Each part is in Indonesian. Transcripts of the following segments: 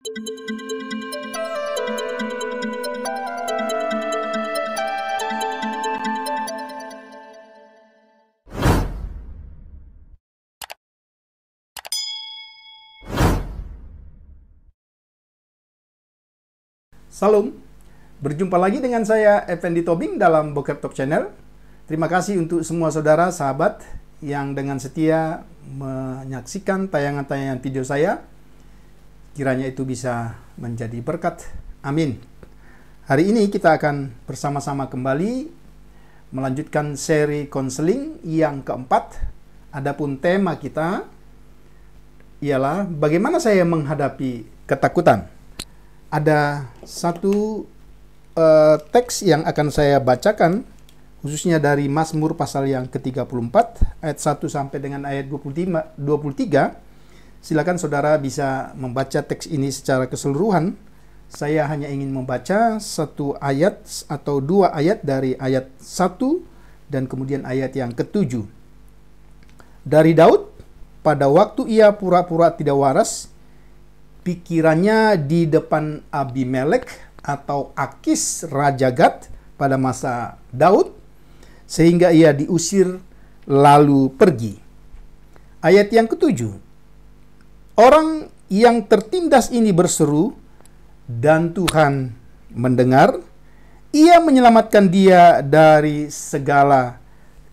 Salam, berjumpa lagi dengan saya Effendi Tobing dalam Bokep Top Channel. Terima kasih untuk semua saudara, sahabat yang dengan setia menyaksikan tayangan-tayangan video saya. Kiranya itu bisa menjadi berkat. Amin. Hari ini kita akan bersama-sama kembali melanjutkan seri konseling yang keempat. Adapun tema kita ialah bagaimana saya menghadapi ketakutan. Ada satu teks yang akan saya bacakan, khususnya dari Mazmur pasal yang ke-34, ayat 1 sampai dengan ayat 23. Silakan saudara bisa membaca teks ini secara keseluruhan. Saya hanya ingin membaca satu ayat atau dua ayat dari ayat 1 dan kemudian ayat yang ke-7. Dari Daud, pada waktu ia pura-pura tidak waras, pikirannya di depan Abimelek atau Akis Raja Gad pada masa Daud, sehingga ia diusir lalu pergi. Ayat yang ke-7. Orang yang tertindas ini berseru, dan Tuhan mendengar. Ia menyelamatkan dia dari segala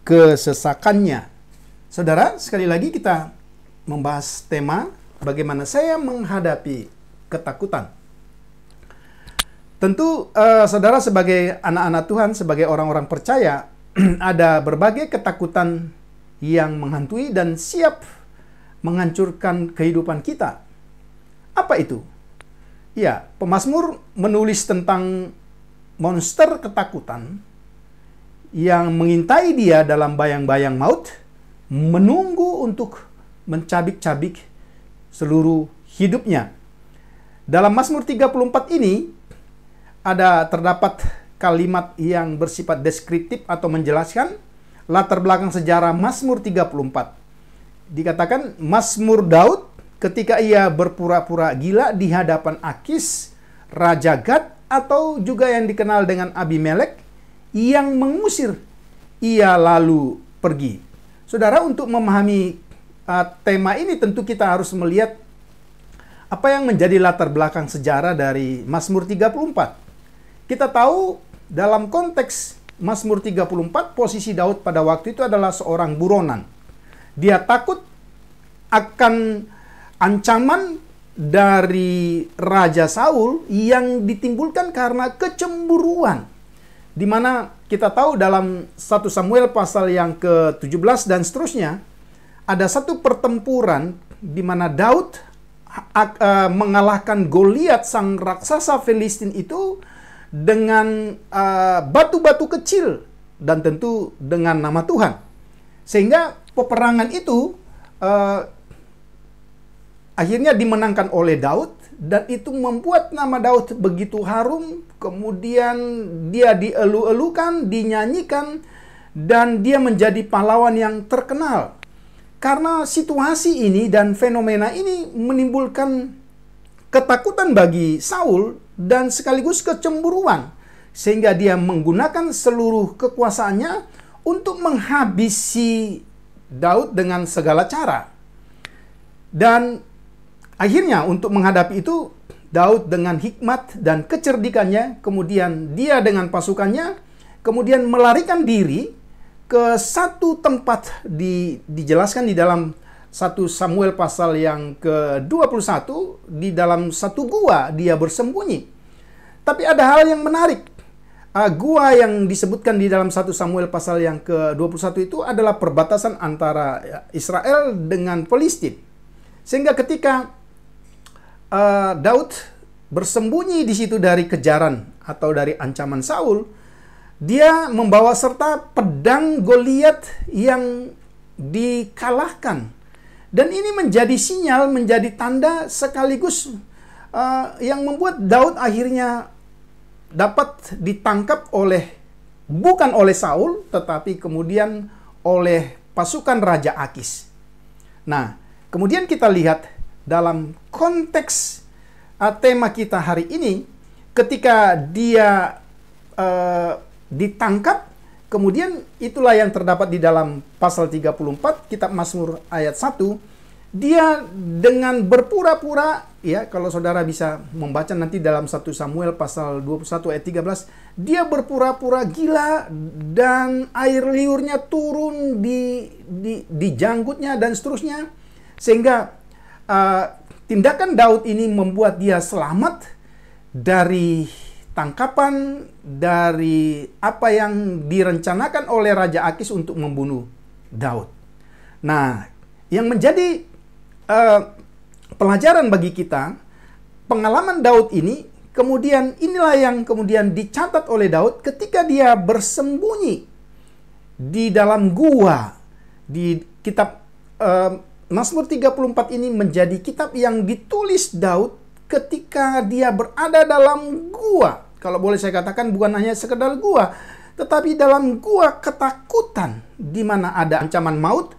kesesakannya. Saudara, sekali lagi kita membahas tema bagaimana saya menghadapi ketakutan. Tentu saudara sebagai anak-anak Tuhan, sebagai orang-orang percaya, ada berbagai ketakutan yang menghantui dan siap menghancurkan kehidupan kita. Apa itu? Ya, pemazmur menulis tentang monster ketakutan yang mengintai dia dalam bayang-bayang maut, menunggu untuk mencabik-cabik seluruh hidupnya. Dalam Mazmur 34 ini terdapat kalimat yang bersifat deskriptif atau menjelaskan latar belakang sejarah Mazmur 34. Dikatakan Mazmur Daud ketika ia berpura-pura gila di hadapan Akis, Raja Gad, atau juga yang dikenal dengan Abimelek yang mengusir, ia lalu pergi. Saudara, untuk memahami tema ini tentu kita harus melihat apa yang menjadi latar belakang sejarah dari Mazmur 34. Kita tahu dalam konteks Mazmur 34, posisi Daud pada waktu itu adalah seorang buronan. Dia takut akan ancaman dari Raja Saul yang ditimbulkan karena kecemburuan. Di mana kita tahu dalam 1 Samuel pasal yang ke-17 dan seterusnya, ada satu pertempuran di mana Daud mengalahkan Goliat, sang raksasa Filistin itu, dengan batu-batu kecil dan tentu dengan nama Tuhan. Sehingga peperangan itu akhirnya dimenangkan oleh Daud, dan itu membuat nama Daud begitu harum. Kemudian dia dielu-elukan, dinyanyikan, dan dia menjadi pahlawan yang terkenal. Karena situasi ini dan fenomena ini menimbulkan ketakutan bagi Saul dan sekaligus kecemburuan, sehingga dia menggunakan seluruh kekuasaannya untuk menghabisi Daud dengan segala cara. Dan akhirnya untuk menghadapi itu, Daud dengan hikmat dan kecerdikannya, kemudian dia dengan pasukannya, kemudian melarikan diri ke satu tempat dijelaskan di dalam 1 Samuel pasal yang ke-21, di dalam satu gua dia bersembunyi. Tapi ada hal yang menarik. Gua yang disebutkan di dalam 1 Samuel pasal yang ke-21 itu adalah perbatasan antara Israel dengan Filistin. Sehingga ketika Daud bersembunyi di situ dari kejaran atau dari ancaman Saul, dia membawa serta pedang Goliat yang dikalahkan. Dan ini menjadi sinyal, menjadi tanda sekaligus yang membuat Daud akhirnya dapat ditangkap bukan oleh Saul, tetapi kemudian oleh pasukan Raja Akis. Nah, kemudian kita lihat dalam konteks tema kita hari ini, ketika dia ditangkap, kemudian itulah yang terdapat di dalam pasal 34 kitab Mazmur ayat 1. Dia dengan berpura-pura, ya, kalau saudara bisa membaca nanti dalam 1 Samuel pasal 21 ayat 13, dia berpura-pura gila dan air liurnya turun di janggutnya dan seterusnya, sehingga tindakan Daud ini membuat dia selamat dari tangkapan, dari apa yang direncanakan oleh Raja Akis untuk membunuh Daud. Nah, yang menjadi pelajaran bagi kita, pengalaman Daud ini, kemudian inilah yang kemudian dicatat oleh Daud ketika dia bersembunyi di dalam gua. Di kitab Mazmur 34 ini menjadi kitab yang ditulis Daud ketika dia berada dalam gua. Kalau boleh saya katakan, bukan hanya sekedar gua, tetapi dalam gua ketakutan, di mana ada ancaman maut,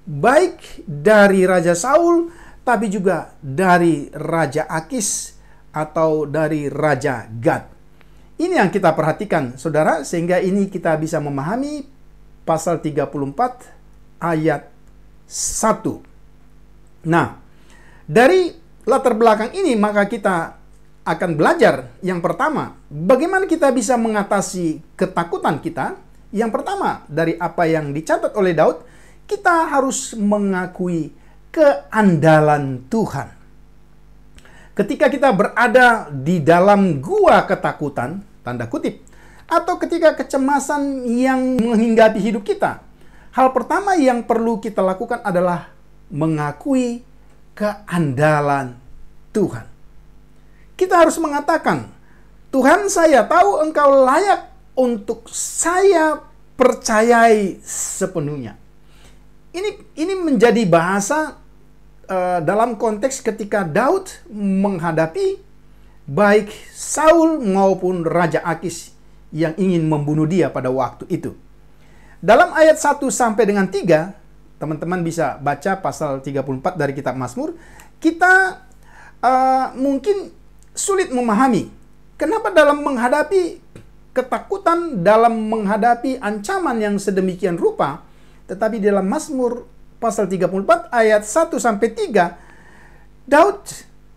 baik dari Raja Saul, tapi juga dari Raja Akis atau dari Raja Gad. Ini yang kita perhatikan, saudara, sehingga ini kita bisa memahami pasal 34 ayat 1. Nah, dari latar belakang ini maka kita akan belajar yang pertama, bagaimana kita bisa mengatasi ketakutan kita. Yang pertama, dari apa yang dicatat oleh Daud, kita harus mengakui keandalan Tuhan. Ketika kita berada di dalam gua ketakutan, tanda kutip, atau ketika kecemasan yang menghinggapi hidup kita, hal pertama yang perlu kita lakukan adalah mengakui keandalan Tuhan. Kita harus mengatakan, Tuhan, saya tahu Engkau layak untuk saya percayai sepenuhnya. Ini menjadi bahasa dalam konteks ketika Daud menghadapi baik Saul maupun Raja Akis yang ingin membunuh dia pada waktu itu. Dalam ayat 1 sampai dengan 3, teman-teman bisa baca pasal 34 dari kitab Mazmur, kita mungkin sulit memahami kenapa dalam menghadapi ketakutan, dalam menghadapi ancaman yang sedemikian rupa, tetapi dalam Mazmur pasal 34 ayat 1 sampai 3, Daud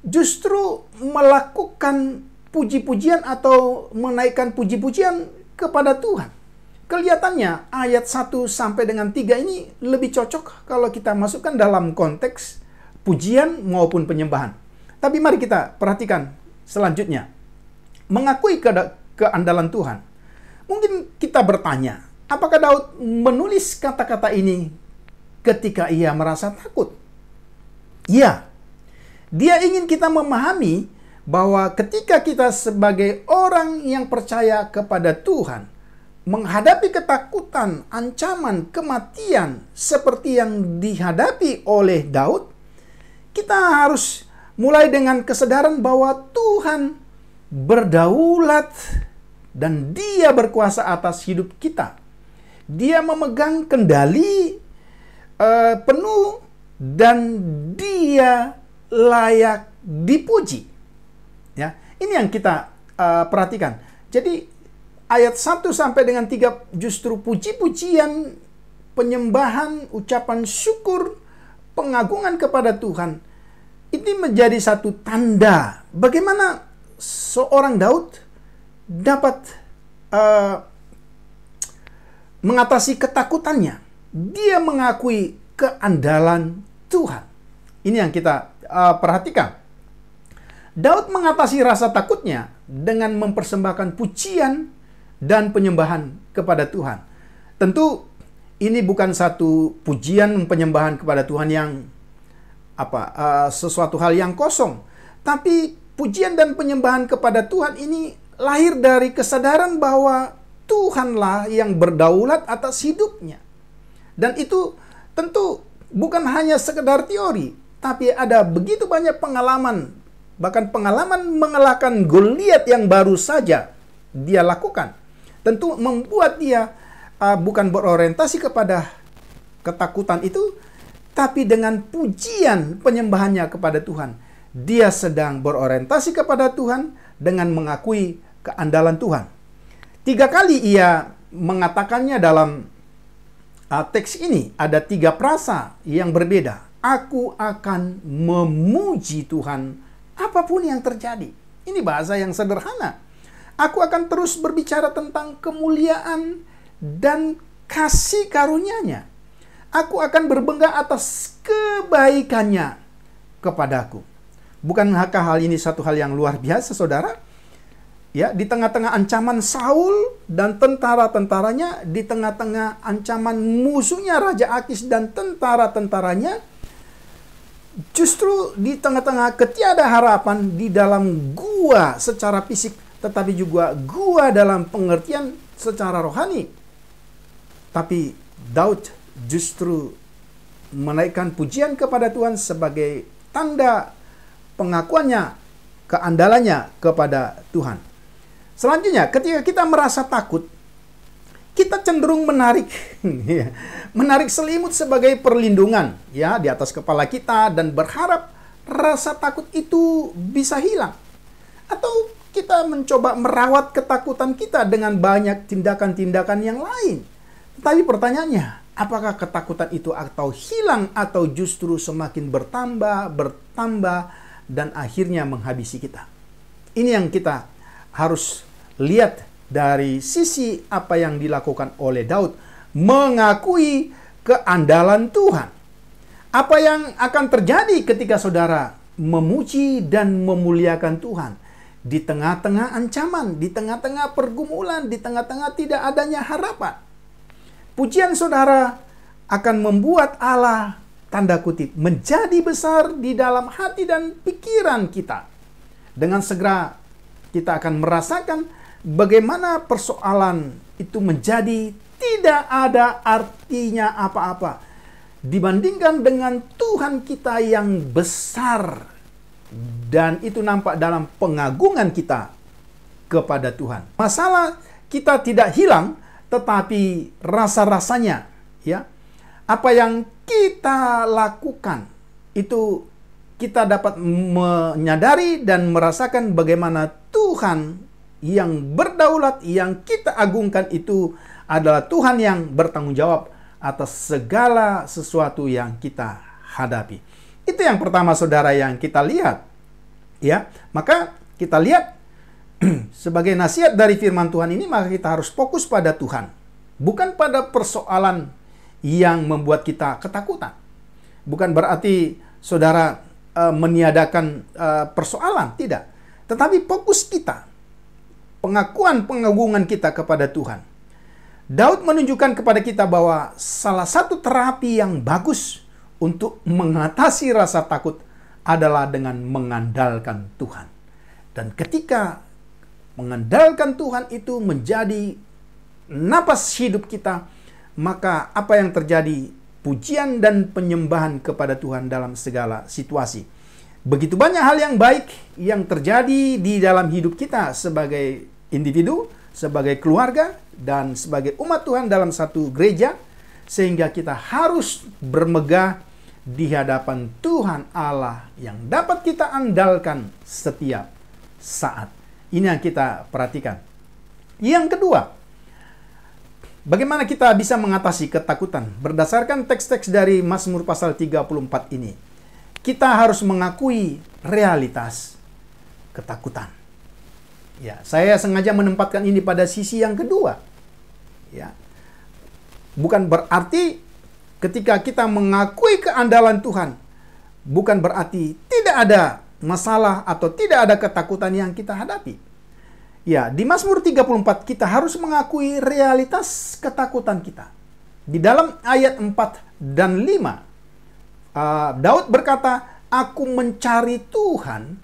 justru melakukan puji-pujian atau menaikkan puji-pujian kepada Tuhan. Kelihatannya ayat 1 sampai dengan 3 ini lebih cocok kalau kita masukkan dalam konteks pujian maupun penyembahan. Tapi mari kita perhatikan selanjutnya. Mengakui keandalan Tuhan. Mungkin kita bertanya, apakah Daud menulis kata-kata ini ketika ia merasa takut? Ya, dia ingin kita memahami bahwa ketika kita sebagai orang yang percaya kepada Tuhan, menghadapi ketakutan, ancaman, kematian seperti yang dihadapi oleh Daud, kita harus mulai dengan kesadaran bahwa Tuhan berdaulat dan Dia berkuasa atas hidup kita. Dia memegang kendali penuh dan Dia layak dipuji. Ya, ini yang kita perhatikan. Jadi ayat 1 sampai dengan 3 justru puji-pujian, penyembahan, ucapan syukur, pengagungan kepada Tuhan. Ini menjadi satu tanda bagaimana seorang Daud dapat mengatasi ketakutannya. Dia mengakui keandalan Tuhan. Ini yang kita perhatikan. Daud mengatasi rasa takutnya dengan mempersembahkan pujian dan penyembahan kepada Tuhan. Tentu ini bukan satu pujian penyembahan kepada Tuhan yang sesuatu hal yang kosong, tapi pujian dan penyembahan kepada Tuhan ini lahir dari kesadaran bahwa Tuhanlah yang berdaulat atas hidupnya. Dan itu tentu bukan hanya sekedar teori, tapi ada begitu banyak pengalaman, bahkan pengalaman mengalahkan Goliat yang baru saja dia lakukan. Tentu membuat dia bukan berorientasi kepada ketakutan itu, tapi dengan pujian penyembahannya kepada Tuhan. dia sedang berorientasi kepada Tuhan dengan mengakui keandalan Tuhan. 3 kali ia mengatakannya dalam teks ini. Ada 3 frasa yang berbeda. Aku akan memuji Tuhan apapun yang terjadi. Ini bahasa yang sederhana. Aku akan terus berbicara tentang kemuliaan dan kasih karunia-Nya. Aku akan berbangga atas kebaikannya kepadaku. Bukankah hal ini satu hal yang luar biasa, saudara? Ya, di tengah-tengah ancaman Saul dan tentara-tentaranya, di tengah-tengah ancaman musuhnya Raja Akis dan tentara-tentaranya, justru di tengah-tengah ketiada harapan di dalam gua secara fisik, tetapi juga gua dalam pengertian secara rohani. Tapi Daud justru menaikkan pujian kepada Tuhan sebagai tanda pengakuannya, keandalannya kepada Tuhan. Selanjutnya, ketika kita merasa takut, kita cenderung menarik selimut sebagai perlindungan ya di atas kepala kita dan berharap rasa takut itu bisa hilang. Atau kita mencoba merawat ketakutan kita dengan banyak tindakan-tindakan yang lain. Tapi pertanyaannya, apakah ketakutan itu atau hilang atau justru semakin bertambah dan akhirnya menghabisi kita? Ini yang kita harus lihat dari sisi apa yang dilakukan oleh Daud, mengakui keandalan Tuhan. Apa yang akan terjadi ketika saudara memuji dan memuliakan Tuhan di tengah-tengah ancaman, di tengah-tengah pergumulan, di tengah-tengah tidak adanya harapan? Pujian saudara akan membuat Allah, tanda kutip, menjadi besar di dalam hati dan pikiran kita. Dengan segera kita akan merasakan bagaimana persoalan itu menjadi tidak ada artinya apa-apa dibandingkan dengan Tuhan kita yang besar. Dan itu nampak dalam pengagungan kita kepada Tuhan. Masalah kita tidak hilang, tetapi rasa-rasanya, ya, apa yang kita lakukan itu kita dapat menyadari dan merasakan bagaimana Tuhan yang berdaulat, yang kita agungkan itu adalah Tuhan yang bertanggung jawab atas segala sesuatu yang kita hadapi. Itu yang pertama, saudara, yang kita lihat. Ya, maka kita lihat sebagai nasihat dari firman Tuhan ini, maka kita harus fokus pada Tuhan, bukan pada persoalan yang membuat kita ketakutan. Bukan berarti saudara meniadakan persoalan, tidak. Tetapi fokus kita, pengagungan kita kepada Tuhan. Daud menunjukkan kepada kita bahwa salah satu terapi yang bagus untuk mengatasi rasa takut adalah dengan mengandalkan Tuhan. Dan ketika mengandalkan Tuhan itu menjadi napas hidup kita, maka apa yang terjadi? Pujian dan penyembahan kepada Tuhan dalam segala situasi. Begitu banyak hal yang baik yang terjadi di dalam hidup kita sebagai individu, sebagai keluarga, dan sebagai umat Tuhan dalam satu gereja, sehingga kita harus bermegah di hadapan Tuhan Allah yang dapat kita andalkan setiap saat. Ini yang kita perhatikan. Yang kedua, bagaimana kita bisa mengatasi ketakutan? Berdasarkan teks-teks dari Mazmur pasal 34 ini, kita harus mengakui realitas ketakutan. Ya, saya sengaja menempatkan ini pada sisi yang kedua. Ya. Bukan berarti ketika kita mengakui keandalan Tuhan, bukan berarti tidak ada masalah atau tidak ada ketakutan yang kita hadapi. Ya, di Mazmur 34 kita harus mengakui realitas ketakutan kita. Di dalam ayat 4 dan 5, Daud berkata, "Aku mencari Tuhan,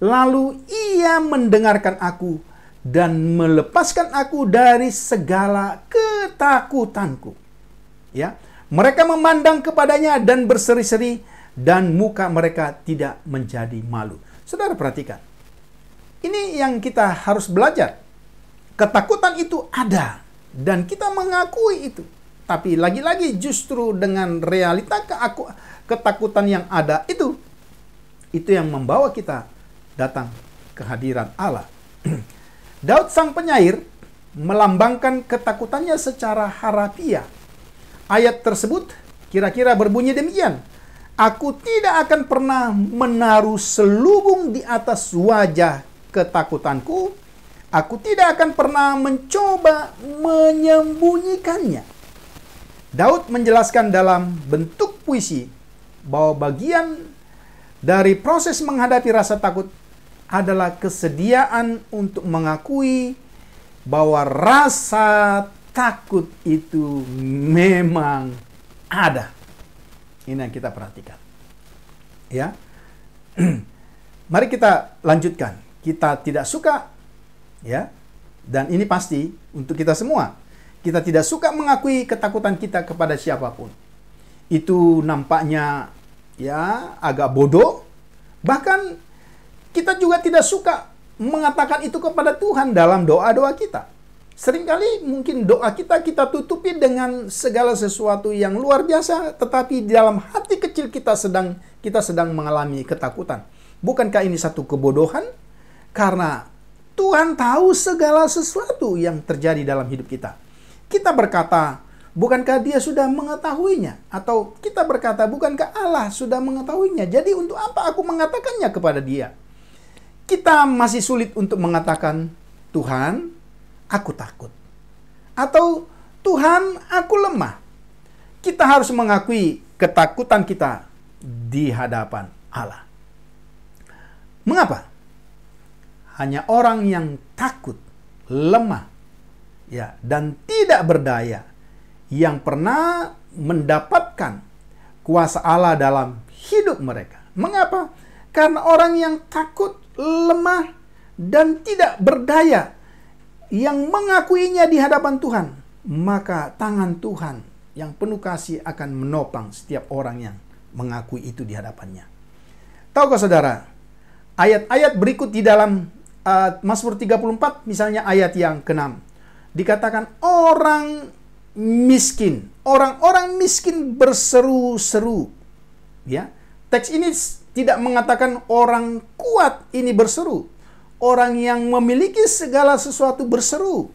lalu Ia mendengarkan aku dan melepaskan aku dari segala ketakutanku." Ya, mereka memandang kepadanya dan berseri-seri, dan muka mereka tidak menjadi malu. Saudara perhatikan. Ini yang kita harus belajar. Ketakutan itu ada, dan kita mengakui itu. Tapi lagi-lagi justru dengan realita ketakutan yang ada itu, Itu yang membawa kita datang ke hadirat Allah. Daud sang penyair melambangkan ketakutannya secara harafiah. Ayat tersebut kira-kira berbunyi demikian. Aku tidak akan pernah menaruh selubung di atas wajah ketakutanku. Aku tidak akan pernah mencoba menyembunyikannya. Daud menjelaskan dalam bentuk puisi bahwa bagian dari proses menghadapi rasa takut adalah kesediaan untuk mengakui bahwa rasa takut itu memang ada. Ini yang kita perhatikan. Ya. Mari kita lanjutkan. Kita tidak suka, ya, dan ini pasti untuk kita semua. Kita tidak suka mengakui ketakutan kita kepada siapapun. Itu nampaknya ya agak bodoh. Bahkan kita juga tidak suka mengatakan itu kepada Tuhan dalam doa-doa kita. Seringkali mungkin doa kita tutupi dengan segala sesuatu yang luar biasa, tetapi di dalam hati kecil kita sedang mengalami ketakutan. Bukankah ini satu kebodohan? Karena Tuhan tahu segala sesuatu yang terjadi dalam hidup kita. Kita berkata, bukankah Dia sudah mengetahuinya? Atau kita berkata, bukankah Allah sudah mengetahuinya? Jadi untuk apa aku mengatakannya kepada Dia? Kita masih sulit untuk mengatakan, Tuhan, aku takut. Atau, Tuhan, aku lemah. Kita harus mengakui ketakutan kita di hadapan Allah. Mengapa? Hanya orang yang takut, lemah, ya, dan tidak berdaya yang pernah mendapatkan kuasa Allah dalam hidup mereka. Mengapa? Karena orang yang takut, lemah, dan tidak berdaya yang mengakuinya di hadapan Tuhan, maka tangan Tuhan yang penuh kasih akan menopang setiap orang yang mengakui itu di hadapannya. Tahukah saudara, ayat-ayat berikut di dalam Mazmur 34, misalnya ayat yang ke-6, dikatakan orang miskin, orang-orang miskin berseru-seru. Ya, teks ini tidak mengatakan orang kuat ini berseru, orang yang memiliki segala sesuatu berseru.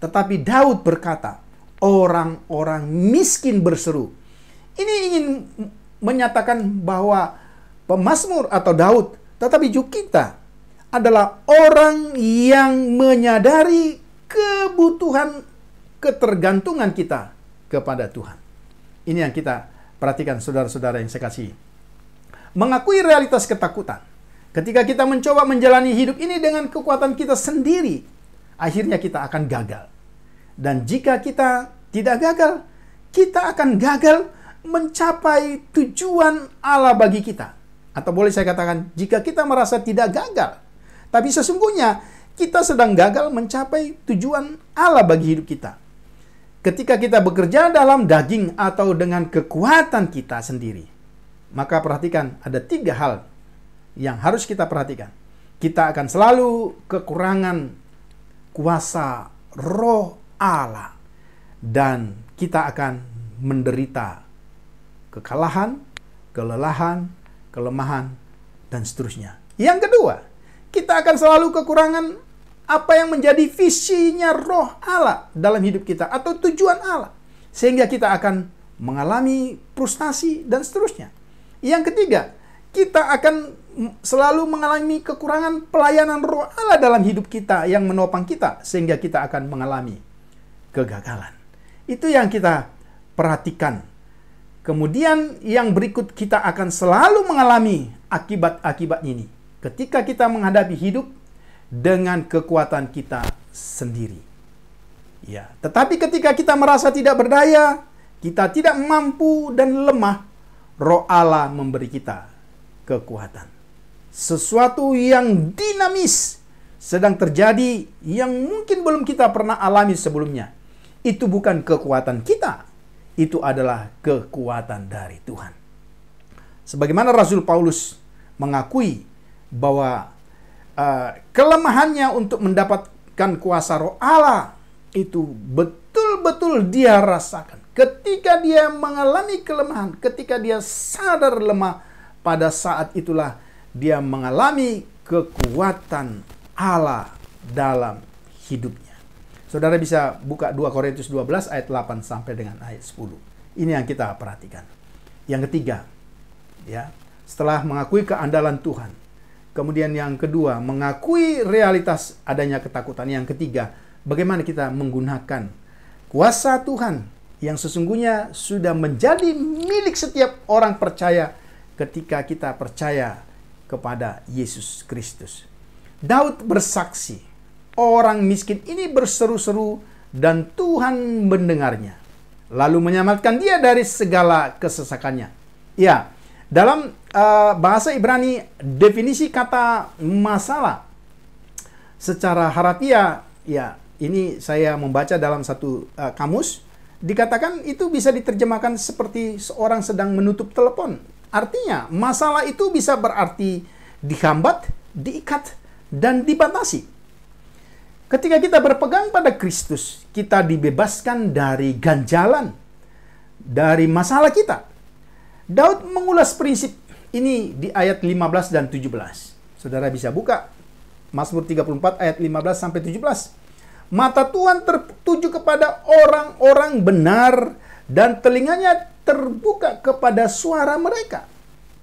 Tetapi Daud berkata, orang-orang miskin berseru. Ini ingin menyatakan bahwa pemazmur atau Daud, tetapi juga kita adalah orang yang menyadari kebutuhan ketergantungan kita kepada Tuhan. Ini yang kita perhatikan saudara-saudara yang saya kasih. Mengakui realitas ketakutan. Ketika kita mencoba menjalani hidup ini dengan kekuatan kita sendiri, akhirnya kita akan gagal. Dan jika kita tidak gagal, kita akan gagal mencapai tujuan Allah bagi kita. Atau boleh saya katakan, jika kita merasa tidak gagal, tapi sesungguhnya kita sedang gagal mencapai tujuan Allah bagi hidup kita. Ketika kita bekerja dalam daging atau dengan kekuatan kita sendiri, maka perhatikan, ada 3 hal yang harus kita perhatikan. Kita akan selalu kekurangan kuasa Roh Allah, dan kita akan menderita kekalahan, kelelahan, kelemahan, dan seterusnya. Yang kedua, kita akan selalu kekurangan apa yang menjadi visinya Roh Allah dalam hidup kita atau tujuan Allah, sehingga kita akan mengalami frustasi dan seterusnya. Yang ketiga, kita akan selalu mengalami kekurangan pelayanan Roh Allah dalam hidup kita yang menopang kita, sehingga kita akan mengalami kegagalan. Itu yang kita perhatikan. Kemudian yang berikut, kita akan selalu mengalami akibat-akibat ini ketika kita menghadapi hidup dengan kekuatan kita sendiri. Ya, tetapi ketika kita merasa tidak berdaya, kita tidak mampu dan lemah, Roh Allah memberi kita kekuatan. Sesuatu yang dinamis sedang terjadi yang mungkin belum kita pernah alami sebelumnya. Itu bukan kekuatan kita, itu adalah kekuatan dari Tuhan. Sebagaimana Rasul Paulus mengakui bahwa kelemahannya untuk mendapatkan kuasa Roh Allah itu betul-betul dia rasakan. Ketika dia mengalami kelemahan, ketika dia sadar lemah, pada saat itulah dia mengalami kekuatan Allah dalam hidupnya. Saudara bisa buka 2 Korintus 12 ayat 8 sampai dengan ayat 10. Ini yang kita perhatikan. Yang ketiga, ya, setelah mengakui keandalan Tuhan. Kemudian yang kedua, mengakui realitas adanya ketakutan. Yang ketiga, bagaimana kita menggunakan kuasa Tuhan yang sesungguhnya sudah menjadi milik setiap orang percaya ketika kita percaya kepada Yesus Kristus. Daud bersaksi, orang miskin ini berseru-seru dan Tuhan mendengarnya, lalu menyelamatkan dia dari segala kesesakannya. Ya, dalam bahasa Ibrani, definisi kata masalah secara harafiah, ya, ini saya membaca dalam satu kamus, dikatakan itu bisa diterjemahkan seperti seorang sedang menutup telepon. Artinya, masalah itu bisa berarti dihambat, diikat, dan dibatasi. Ketika kita berpegang pada Kristus, kita dibebaskan dari ganjalan, dari masalah kita. Daud mengulas prinsip ini di ayat 15 dan 17. Saudara bisa buka Mazmur 34 ayat 15 sampai 17. Mata Tuhan tertuju kepada orang-orang benar dan telinganya terbuka kepada suara mereka.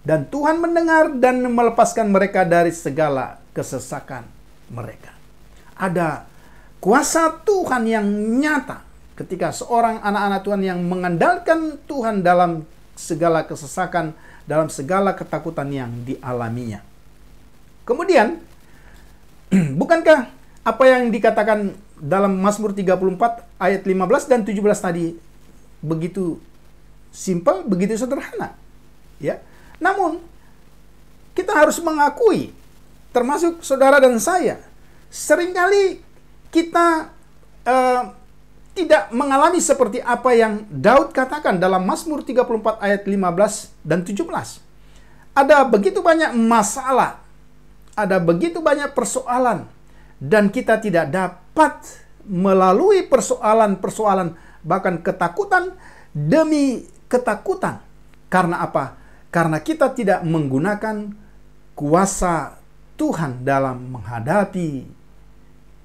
Dan Tuhan mendengar dan melepaskan mereka dari segala kesesakan mereka. Ada kuasa Tuhan yang nyata ketika seorang anak-anak Tuhan yang mengandalkan Tuhan dalam segala kesesakan, dalam segala ketakutan yang dialaminya. Kemudian, bukankah apa yang dikatakan dalam Mazmur 34 ayat 15 dan 17 tadi begitu simpel, begitu sederhana, ya? Namun kita harus mengakui, termasuk saudara dan saya, seringkali kita tidak mengalami seperti apa yang Daud katakan dalam Mazmur 34 ayat 15 dan 17. Ada begitu banyak masalah, ada begitu banyak persoalan, dan kita tidak dapat melalui persoalan-persoalan, bahkan ketakutan demi ketakutan. Karena apa? Karena kita tidak menggunakan kuasa Tuhan dalam menghadapi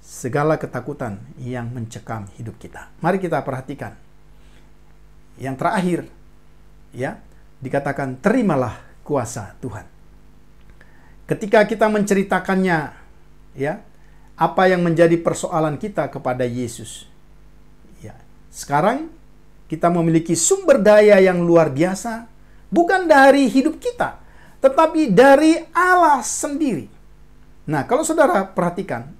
segala ketakutan yang mencekam hidup kita. Mari kita perhatikan. Yang terakhir, ya, dikatakan terimalah kuasa Tuhan. Ketika kita menceritakannya, ya, apa yang menjadi persoalan kita kepada Yesus. Ya, sekarang kita memiliki sumber daya yang luar biasa, bukan dari hidup kita, tetapi dari Allah sendiri. Nah, kalau saudara perhatikan,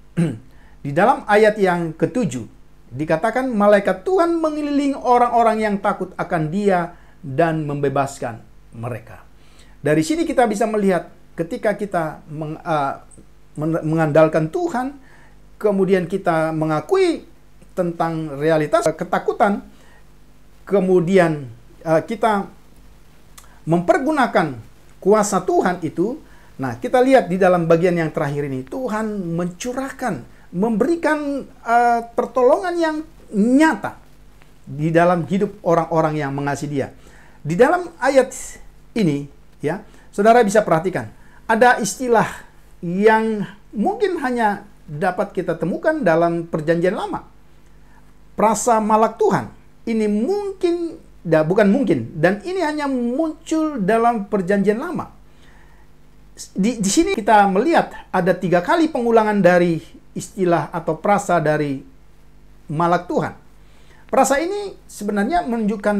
di dalam ayat yang ke-7, dikatakan malaikat Tuhan mengelilingi orang-orang yang takut akan Dia dan membebaskan mereka. Dari sini kita bisa melihat ketika kita mengandalkan Tuhan, kemudian kita mengakui tentang realitas ketakutan, kemudian kita mempergunakan kuasa Tuhan itu. Nah, kita lihat di dalam bagian yang terakhir ini, Tuhan mencurahkan, memberikan pertolongan yang nyata di dalam hidup orang-orang yang mengasihi Dia. Di dalam ayat ini, ya, saudara bisa perhatikan, ada istilah yang mungkin hanya dapat kita temukan dalam Perjanjian Lama. Prasa malak Tuhan. Ini mungkin, bukan mungkin, dan ini hanya muncul dalam Perjanjian Lama. Di sini kita melihat ada 3 kali pengulangan dari istilah atau prasa dari malak Tuhan. Prasa ini sebenarnya menunjukkan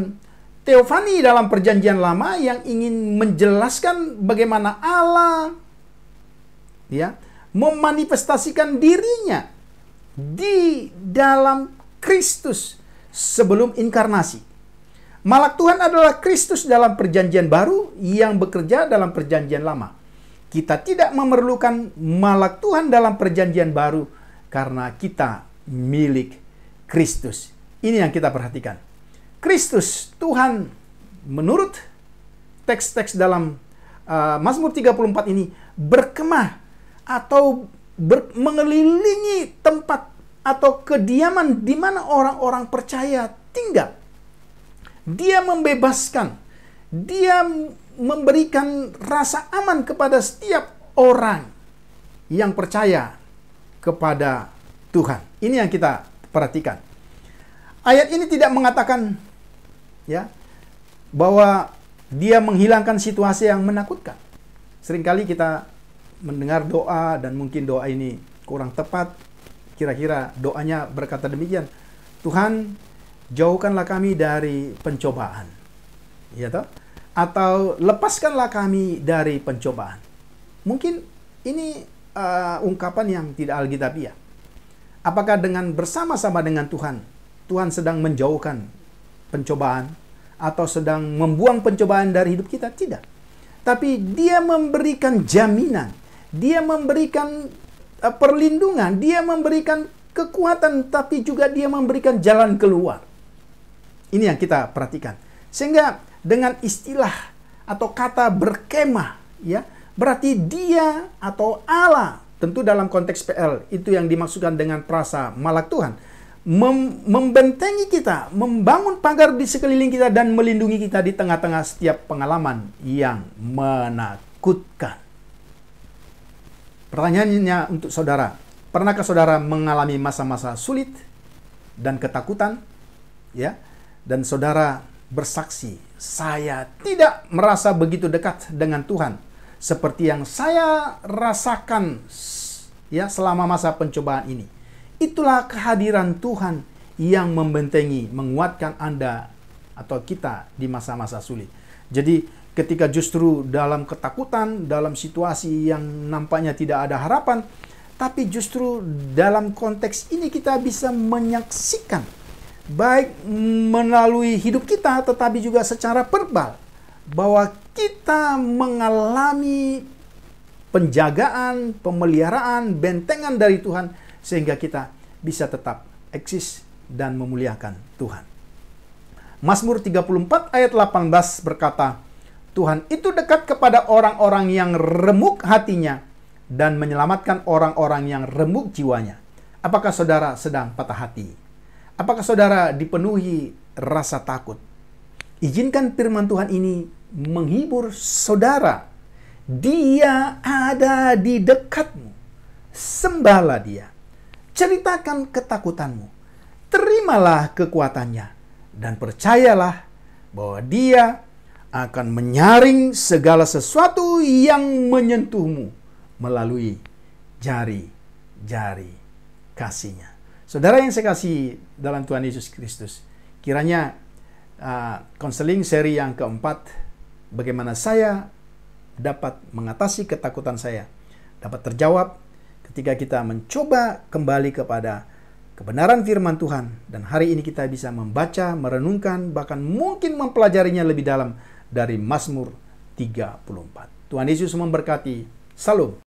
teofani dalam Perjanjian Lama yang ingin menjelaskan bagaimana Allah, ya, memanifestasikan dirinya di dalam Kristus sebelum inkarnasi. Malak Tuhan adalah Kristus dalam Perjanjian Baru yang bekerja dalam Perjanjian Lama. Kita tidak memerlukan malak Tuhan dalam Perjanjian Baru karena kita milik Kristus. Ini yang kita perhatikan. Kristus, Tuhan, menurut teks-teks dalam Mazmur 34 ini, berkemah atau mengelilingi tempat atau kediaman di mana orang-orang percaya tinggal. Dia membebaskan, Dia memberikan rasa aman kepada setiap orang yang percaya kepada Tuhan. Ini yang kita perhatikan. Ayat ini tidak mengatakan ya bahwa dia menghilangkan situasi yang menakutkan. Seringkali kita mendengar doa dan mungkin doa ini kurang tepat. Kira-kira doanya berkata demikian, Tuhan, jauhkanlah kami dari pencobaan. Ya toh? Atau lepaskanlah kami dari pencobaan. Mungkin ini ungkapan yang tidak alkitabiah. Apakah dengan bersama-sama dengan Tuhan, Tuhan sedang menjauhkan pencobaan atau sedang membuang pencobaan dari hidup kita? Tidak. Tapi dia memberikan jaminan, dia memberikan perlindungan, dia memberikan kekuatan, tapi juga dia memberikan jalan keluar. Ini yang kita perhatikan. Sehingga dengan istilah atau kata berkemah, ya, berarti dia atau Allah, tentu dalam konteks PL, itu yang dimaksudkan dengan perasa malak Tuhan, membentengi kita, membangun pagar di sekeliling kita dan melindungi kita di tengah-tengah setiap pengalaman yang menakutkan. Pertanyaannya untuk saudara, pernahkah saudara mengalami masa-masa sulit dan ketakutan? Ya, dan saudara bersaksi, saya tidak merasa begitu dekat dengan Tuhan seperti yang saya rasakan ya selama masa pencobaan ini. Itulah kehadiran Tuhan yang membentengi, menguatkan Anda atau kita di masa-masa sulit. Jadi ketika justru dalam ketakutan, dalam situasi yang nampaknya tidak ada harapan, tapi justru dalam konteks ini kita bisa menyaksikan, baik melalui hidup kita, tetapi juga secara verbal, bahwa kita mengalami penjagaan, pemeliharaan, bentengan dari Tuhan, sehingga kita bisa tetap eksis dan memuliakan Tuhan. Mazmur 34 ayat 18 berkata, Tuhan itu dekat kepada orang-orang yang remuk hatinya dan menyelamatkan orang-orang yang remuk jiwanya. Apakah saudara sedang patah hati? Apakah saudara dipenuhi rasa takut? Izinkan firman Tuhan ini menghibur saudara. Dia ada di dekatmu. Sembahlah dia. Ceritakan ketakutanmu. Terimalah kekuatannya. Dan percayalah bahwa dia akan menyaring segala sesuatu yang menyentuhmu melalui jari-jari kasih-Nya. Saudara yang saya kasih dalam Tuhan Yesus Kristus, kiranya konseling seri yang keempat, bagaimana saya dapat mengatasi ketakutan saya, dapat terjawab ketika kita mencoba kembali kepada kebenaran firman Tuhan, dan hari ini kita bisa membaca, merenungkan, bahkan mungkin mempelajarinya lebih dalam dari Mazmur 34. Tuhan Yesus memberkati. Salam.